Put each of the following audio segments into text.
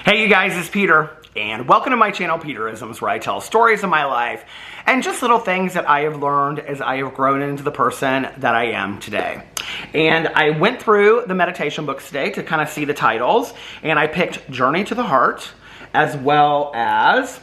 Hey you guys, it's Peter, and welcome to my channel, Peterisms, where I tell stories of my life and just little things that I have learned as I have grown into the person that I am today. And I went through the meditation books today to kind of see the titles, and I picked Journey to the Heart, as well as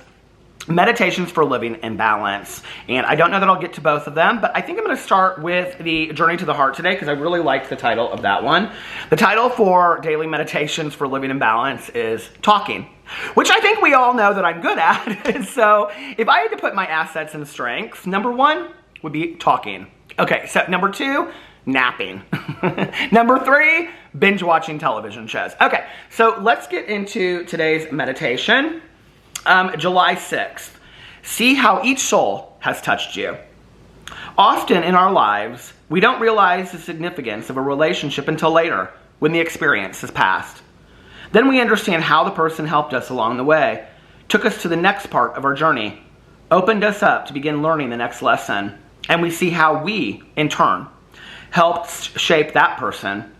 Meditations for Living in Balance. And I don't know that I'll get to both of them, but I think I'm going to start with the Journey to the Heart today because I really liked the title of that one. The title for Daily Meditations for Living in Balance is Talking, which I think we all know that I'm good at. So if I had to put my assets and strengths, number one would be talking. Okay, so number two, napping. Number three, binge watching television shows. Okay, so let's get into today's meditation. July 6th. See how each soul has touched you. Often in our lives, we don't realize the significance of a relationship until later, when the experience has passed. Then we understand how the person helped us along the way, took us to the next part of our journey, opened us up to begin learning the next lesson, and we see how we, in turn, helped shape that person.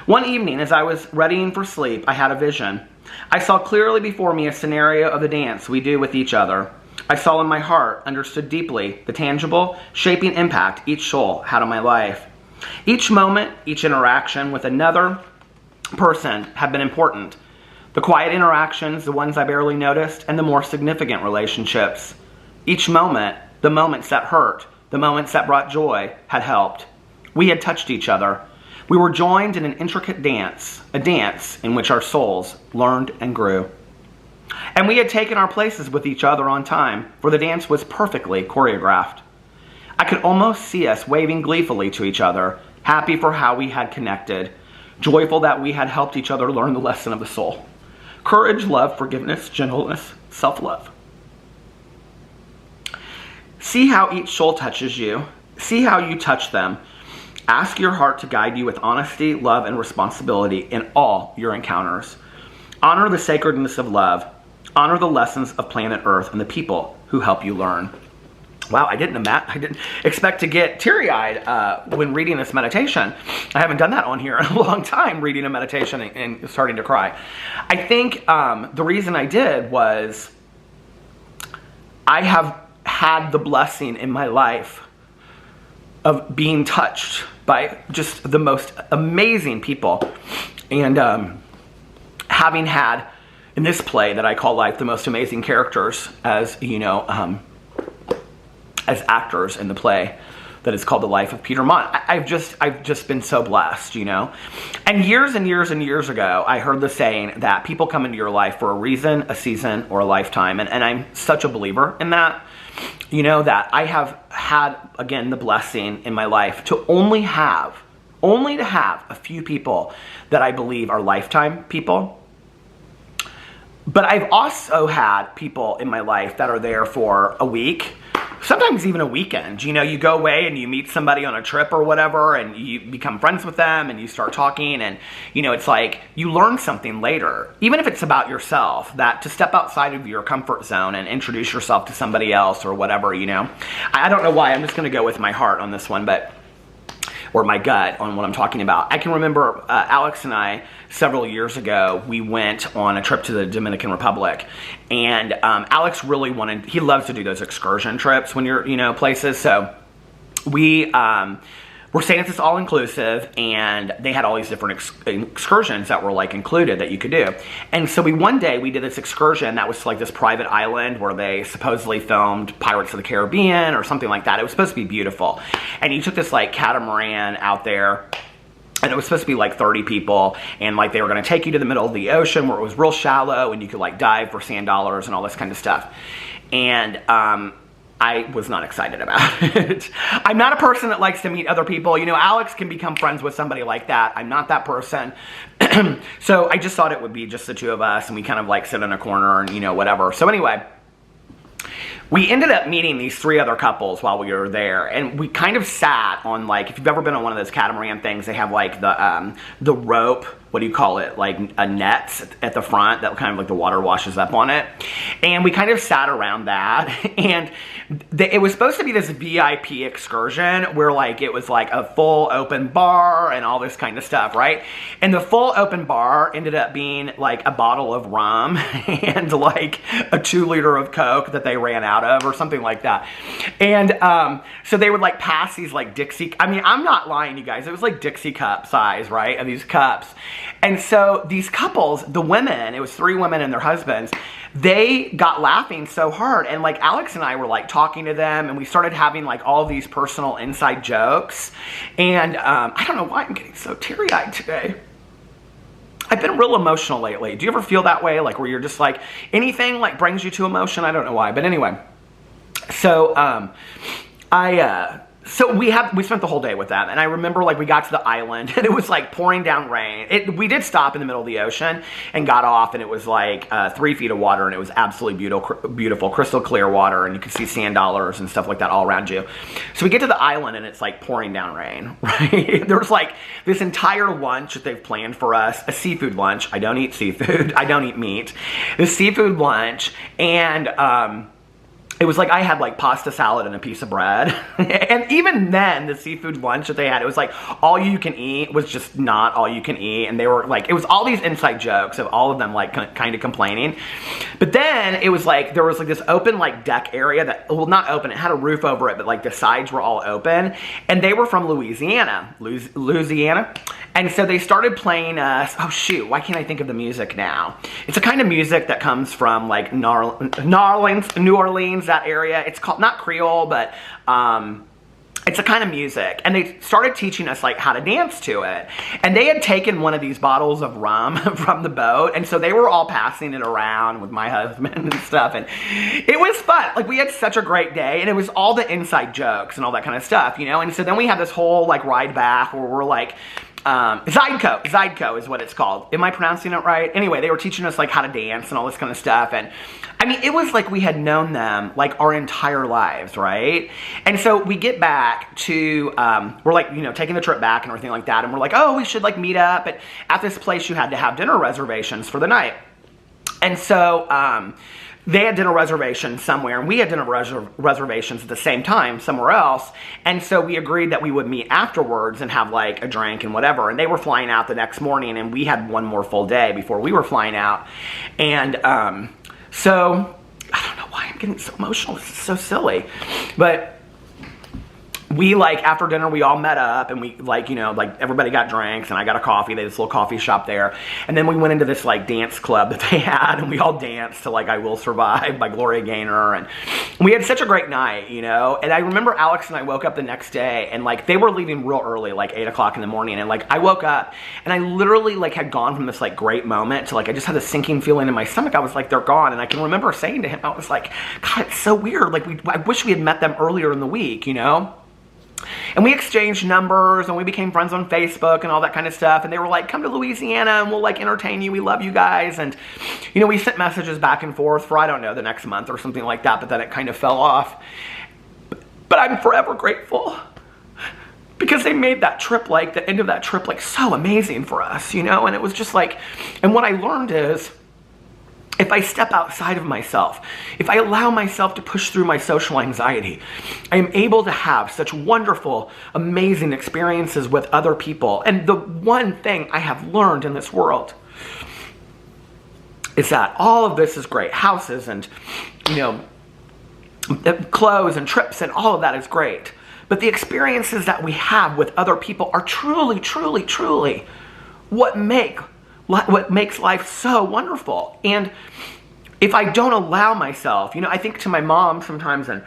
One evening, as I was readying for sleep, I had a vision. I saw clearly before me a scenario of the dance we do with each other. I saw in my heart, understood deeply, the tangible, shaping impact each soul had on my life. Each moment, each interaction with another person had been important. The quiet interactions, the ones I barely noticed, and the more significant relationships. Each moment, the moments that hurt, the moments that brought joy, had helped. We had touched each other. We were joined in an intricate dance, a dance in which our souls learned and grew. And we had taken our places with each other on time, for the dance was perfectly choreographed. I could almost see us waving gleefully to each other, happy for how we had connected, joyful that we had helped each other learn the lesson of the soul. Courage, love, forgiveness, gentleness, self-love. See how each soul touches you. See how you touch them. Ask your heart to guide you with honesty, love, and responsibility in all your encounters. Honor the sacredness of love. Honor the lessons of planet Earth and the people who help you learn. Wow, I didn't expect to get teary-eyed when reading this meditation. I haven't done that on here in a long time, reading a meditation and starting to cry. I think the reason I did was I have had the blessing in my life of being touched by just the most amazing people, and having had in this play that I call life the most amazing characters, as you know, as actors in the play that is called The Life of Peter Monn. I've just been so blessed, you know. And years and years and years ago, I heard the saying that people come into your life for a reason, a season, or a lifetime, and I'm such a believer in that. You know, that I have had, again, the blessing in my life to only to have a few people that I believe are lifetime people. But I've also had people in my life that are there for a week, sometimes even a weekend. You know, you go away and you meet somebody on a trip or whatever, and you become friends with them and you start talking, and, you know, it's like you learn something later, even if it's about yourself, that to step outside of your comfort zone and introduce yourself to somebody else or whatever, you know. I don't know why, I'm just going to go with my heart on this one, or my gut on what I'm talking about. I can remember Alex and I, several years ago, we went on a trip to the Dominican Republic, and Alex really he loves to do those excursion trips when you're, you know, places. So we were staying at this all-inclusive, and they had all these different excursions that were like included that you could do. And so one day we did this excursion that was like this private island where they supposedly filmed Pirates of the Caribbean or something like that. It was supposed to be beautiful. And you took this like catamaran out there, and it was supposed to be like 30 people, and like they were going to take you to the middle of the ocean where it was real shallow and you could like dive for sand dollars and all this kind of stuff. And I was not excited about it. I'm not a person that likes to meet other people. You know, Alex can become friends with somebody like that. I'm not that person. So I just thought it would be just the two of us, and we kind of like sit in a corner and, you know, whatever. So anyway, we ended up meeting these three other couples while we were there, and we kind of sat on, like, if you've ever been on one of those catamaran things, they have like the rope what do you call it, like a net at the front that kind of like the water washes up on it. And we kind of sat around that, and it was supposed to be this VIP excursion where like it was like a full open bar and all this kind of stuff, right? And the full open bar ended up being like a bottle of rum and like a 2-liter of Coke that they ran out of or something like that. And so they would like pass these like Dixie, I mean, I'm not lying, you guys, it was like Dixie cup size, right, of these cups. And so these couples, the women, it was 3 women and their husbands, they got laughing so hard, and like Alex and I were like talking to them, and we started having like all of these personal inside jokes. And I don't know why I'm getting so teary-eyed today. I've been real emotional lately. Do you ever feel that way? Like where you're just like, anything like brings you to emotion? I don't know why, but anyway. So so we spent the whole day with them, and I remember like we got to the island and it was like pouring down rain. We did stop in the middle of the ocean and got off, and it was like 3 feet of water, and it was absolutely beautiful, crystal clear water, and you could see sand dollars and stuff like that all around you. So we get to the island and it's like pouring down rain, right? There's like this entire lunch that they've planned for us, a seafood lunch. I don't eat seafood. I don't eat meat. The seafood lunch, and it was like I had like pasta salad and a piece of bread. And even then, the seafood lunch that they had, it was like all you can eat was just not all you can eat. And they were like, it was all these inside jokes of all of them like kind of complaining. But then it was like, there was like this open like deck area that, well, not open, it had a roof over it, but like the sides were all open. And they were from Louisiana. And so they started playing us, oh shoot, why can't I think of the music now? It's a kind of music that comes from like New Orleans, that area. It's called, not Creole, but it's a kind of music. And they started teaching us like how to dance to it. And they had taken one of these bottles of rum from the boat, and so they were all passing it around with my husband and stuff. And it was fun. Like we had such a great day, and it was all the inside jokes and all that kind of stuff, you know? And so then we had this whole like ride back where we're like, Zydeco is what it's called. Am I pronouncing it right? Anyway, they were teaching us like how to dance and all this kind of stuff. And I mean, it was like we had known them like our entire lives, right? And so we get back to, we're like, you know, taking the trip back and everything like that. And we're like, oh, we should like meet up. But at this place, you had to have dinner reservations for the night. And so, they had dinner reservations somewhere, and we had dinner reservations at the same time somewhere else. And so we agreed that we would meet afterwards and have like a drink and whatever. And they were flying out the next morning, and we had one more full day before we were flying out. And so I don't know why I'm getting so emotional. This is so silly. But we like, after dinner, we all met up, and we like, you know, like everybody got drinks, and I got a coffee. They had this little coffee shop there. And then we went into this like dance club that they had, and we all danced to like I Will Survive by Gloria Gaynor. And we had such a great night, you know? And I remember Alex and I woke up the next day, and like they were leaving real early, like 8 o'clock in the morning. And like I woke up, and I literally like had gone from this like great moment to like, I just had a sinking feeling in my stomach. I was like, they're gone. And I can remember saying to him, I was like, God, it's so weird. Like I wish we had met them earlier in the week, you know? And we exchanged numbers, and we became friends on Facebook and all that kind of stuff. And they were like, come to Louisiana and we'll like entertain you. We love you guys. And, you know, we sent messages back and forth for, I don't know, the next month or something like that. But then it kind of fell off. But I'm forever grateful because they made that trip, like the end of that trip, like so amazing for us, you know? And it was just like, and what I learned is, if I step outside of myself, if I allow myself to push through my social anxiety, I am able to have such wonderful, amazing experiences with other people. And the one thing I have learned in this world is that all of this is great. Houses and, you know, clothes and trips and all of that is great. But the experiences that we have with other people are truly, truly, truly what makes life so wonderful. And if I don't allow myself, you know, I think to my mom sometimes, and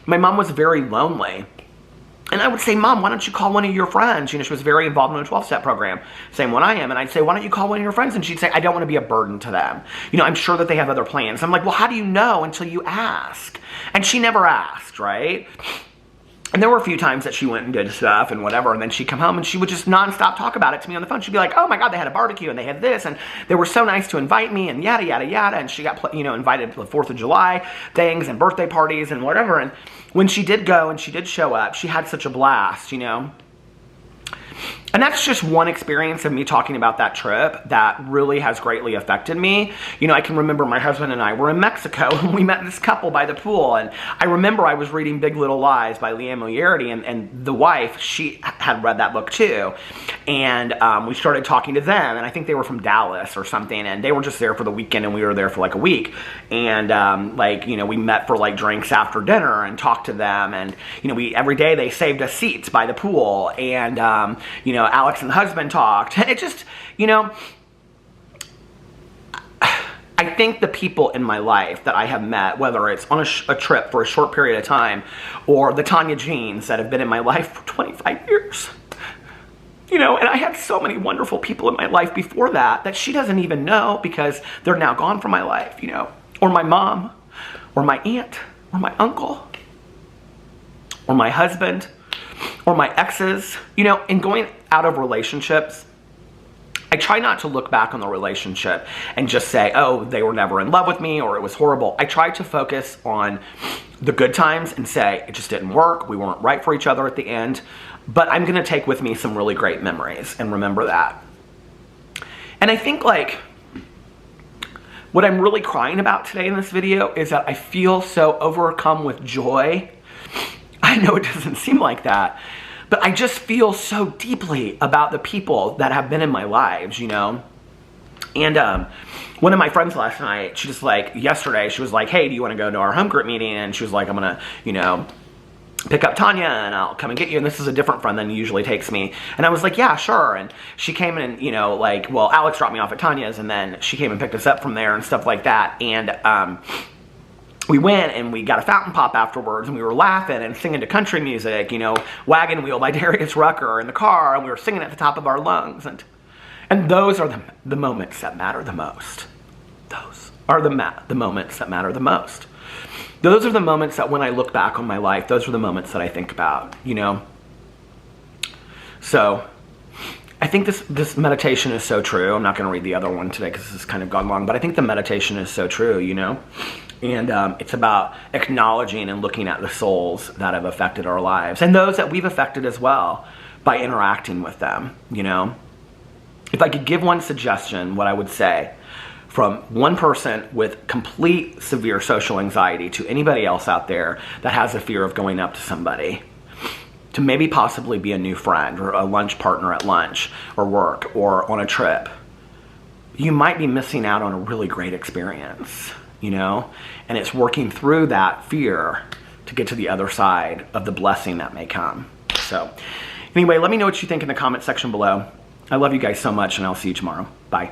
my mom was very lonely. And I would say, Mom, why don't you call one of your friends? You know, she was very involved in a 12-step program, same one I am. And I'd say, why don't you call one of your friends? And she'd say, I don't want to be a burden to them. You know, I'm sure that they have other plans. I'm like, well, how do you know until you ask? And she never asked, right? And there were a few times that she went and did stuff and whatever, and then she'd come home and she would just nonstop talk about it to me on the phone. She'd be like, oh my God, they had a barbecue and they had this, and they were so nice to invite me, and yada, yada, yada. And she got, you know, invited to the 4th of July things and birthday parties and whatever. And when she did go and she did show up, she had such a blast, you know. And that's just one experience of me talking about that trip that really has greatly affected me. You know, I can remember my husband and I were in Mexico and we met this couple by the pool. And I remember I was reading Big Little Lies by Liam Moriarty, and the wife, she had read that book too. And we started talking to them, and I think they were from Dallas or something, and they were just there for the weekend and we were there for like a week. And like, you know, we met for like drinks after dinner and talked to them. And, you know, every day they saved us seats by the pool. And, you know, Alex and the husband talked. And it just, you know, I think the people in my life that I have met, whether it's on a trip for a short period of time, or the Tanya Jeans that have been in my life for 25 years, you know, and I had so many wonderful people in my life before that she doesn't even know because they're now gone from my life, you know, or my mom, or my aunt, or my uncle, or my husband, or my exes, you know. In going out of relationships, I try not to look back on the relationship and just say, oh, they were never in love with me or it was horrible. I try to focus on the good times and say, it just didn't work. We weren't right for each other at the end, but I'm going to take with me some really great memories and remember that. And I think like what I'm really crying about today in this video is that I feel so overcome with joy. I know it doesn't seem like that, but I just feel so deeply about the people that have been in my lives, you know? And one of my friends last night, she just like, yesterday, she was like, hey, do you want to go to our home group meeting? And she was like, I'm going to, you know, pick up Tanya and I'll come and get you. And this is a different friend than usually takes me. And I was like, yeah, sure. And she came in, you know, like, well, Alex dropped me off at Tanya's and then she came and picked us up from there and stuff like that. And we went and we got a fountain pop afterwards and we were laughing and singing to country music, you know, Wagon Wheel by Darius Rucker in the car, and we were singing at the top of our lungs. And those are the moments that matter the most. Those are the moments that matter the most. Those are the moments that when I look back on my life, those are the moments that I think about, you know. So I think this meditation is so true. I'm not going to read the other one today because this has kind of gone long, but I think the meditation is so true, you know. And it's about acknowledging and looking at the souls that have affected our lives and those that we've affected as well by interacting with them, you know. If I could give one suggestion, what I would say from one person with complete severe social anxiety to anybody else out there that has a fear of going up to somebody, to maybe possibly be a new friend or a lunch partner at lunch or work or on a trip, you might be missing out on a really great experience. You know, and it's working through that fear to get to the other side of the blessing that may come. So anyway, let me know what you think in the comment section below. I love you guys so much, and I'll see you tomorrow. Bye.